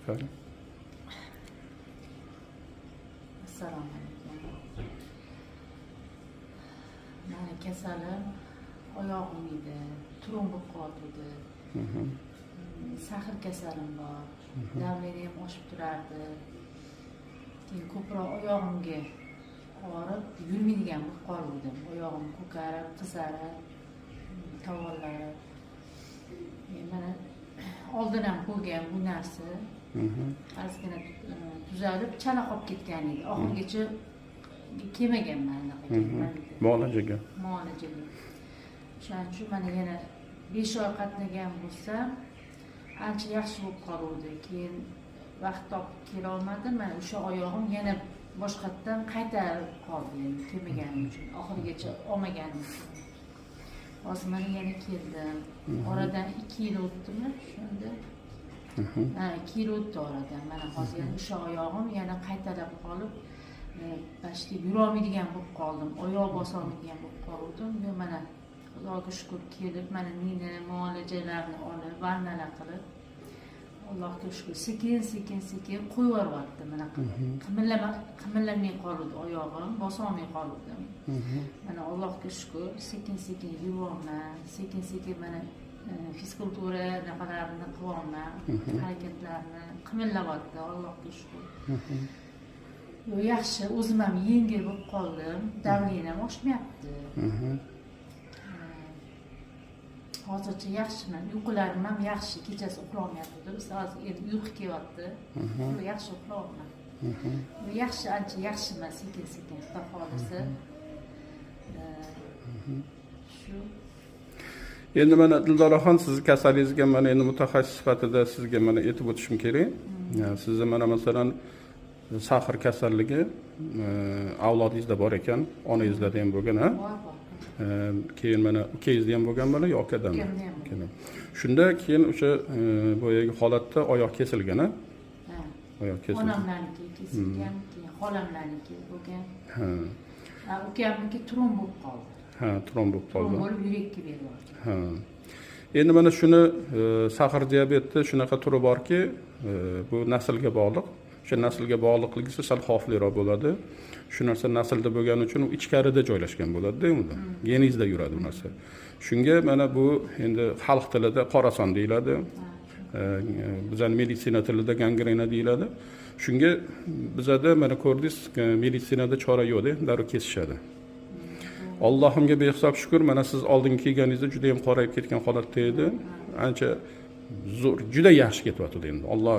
Qani. Assalomu alaykum. Meni kasalim oyog'im edi, trombit qoldi. Sahr kasalim bor. Davleniyam oshib turardi. Keyin ko'proq oyog'imga og'rib, yurmaydigan bo'lib qoldim. Oyog'im ko'karib, qizarib, tovonlari. Mana oldin ham bo'lgan bu narsa. Ozgina tuzalib, chala qolib ketgan edi. Oxirigacha kelmaganman Muolajaga. O'shaning uchun mana yana 5 oy qatnagan bo'lsam, ancha yaxshi bo'lib qoluvdi. Keyin vaqt topib kela olmadim. Mana o'sha oyog'im yana boshqatdan qaytarib qoldi, kelmaganim uchun, oxirigacha olmaganim uchun. Hozir mana yana keldim. Oradan 2 yil o'tdimi shunda? 2 yil o'tdi oradan. Mana hozir yana o'sha oyog'im yana qaytarib qolib, bashta yurolmaydigan bo'lib qoldim. Oyoq bosolmaydigan bo'lib qoldim. Mana Xudoga shukr kelib, mana meni muolajalarni olib, vannalar qilib, Allohga shukr, sekin qo'yib mana qimillamay qoldi oyog'im, bosolmay qoldim. Mana Allohga shukr, sekin yuryapman, sekin mana fizkultura nafalarini qilyapman, harakatlarni qimillatyapti, Allohga shukr. Yaxshi, o'zim ham yengil bo'lib qoldim, davleniyam oshmayapti. Hozircha yaxshiman, uyqularim ham yaxshi, kechasi uxlolmayapti. Biz hozir endi uyqu kelyapti. Yaxshi uxlayapman. Yaxshi, ancha yaxshiman, sekin Xudo xolisa. Shu. Endi mana Dildoraxon, sizni kasalingizga mana endi mutaxassis sifatida sizga mana aytib o'tishim kerak. Sizni mana masalan sahr kasalligi avlodingizda bor ekan, onangizda ham bo'lgan, ha? Keyin mana ukangizda ham bo'lgan bola yoki akadami? Shunda keyin o'sha boyagi holatda oyoq kesilgan, ha? Oyoq kesilgan. Onamlarniki kesilgan, keyin xolamlarniki bo'lgan. Ukamniki tromb bo'lib qoldi. Tromb bo'lib qoldi. Tromb bo'lib yurakka beryapti. Endi mana shuni sahr diabetni shunaqa turi borki, bu naslga bog'liq. O'sha naslga bog'liqligi sal xavfliroq bo'ladi. Shu narsa naslda bo'lgani uchun u ichkarida joylashgan bo'ladi-da unda. Geningizda yuradi bu narsa. Shunga mana bu endi xalq tilida qorason deyiladi. Bizning meditsina tilida gangrena deyiladi. Shunga bizada mana ko'rdingiz, meditsinada chora yo'q-da, darrov kesishadi. Allohimga behisob shukr, mana siz oldingi kelganingizda juda ham qorayib ketgan holatda edi. Ancha zo'r, juda yaxshi ketyapti endi. Alloh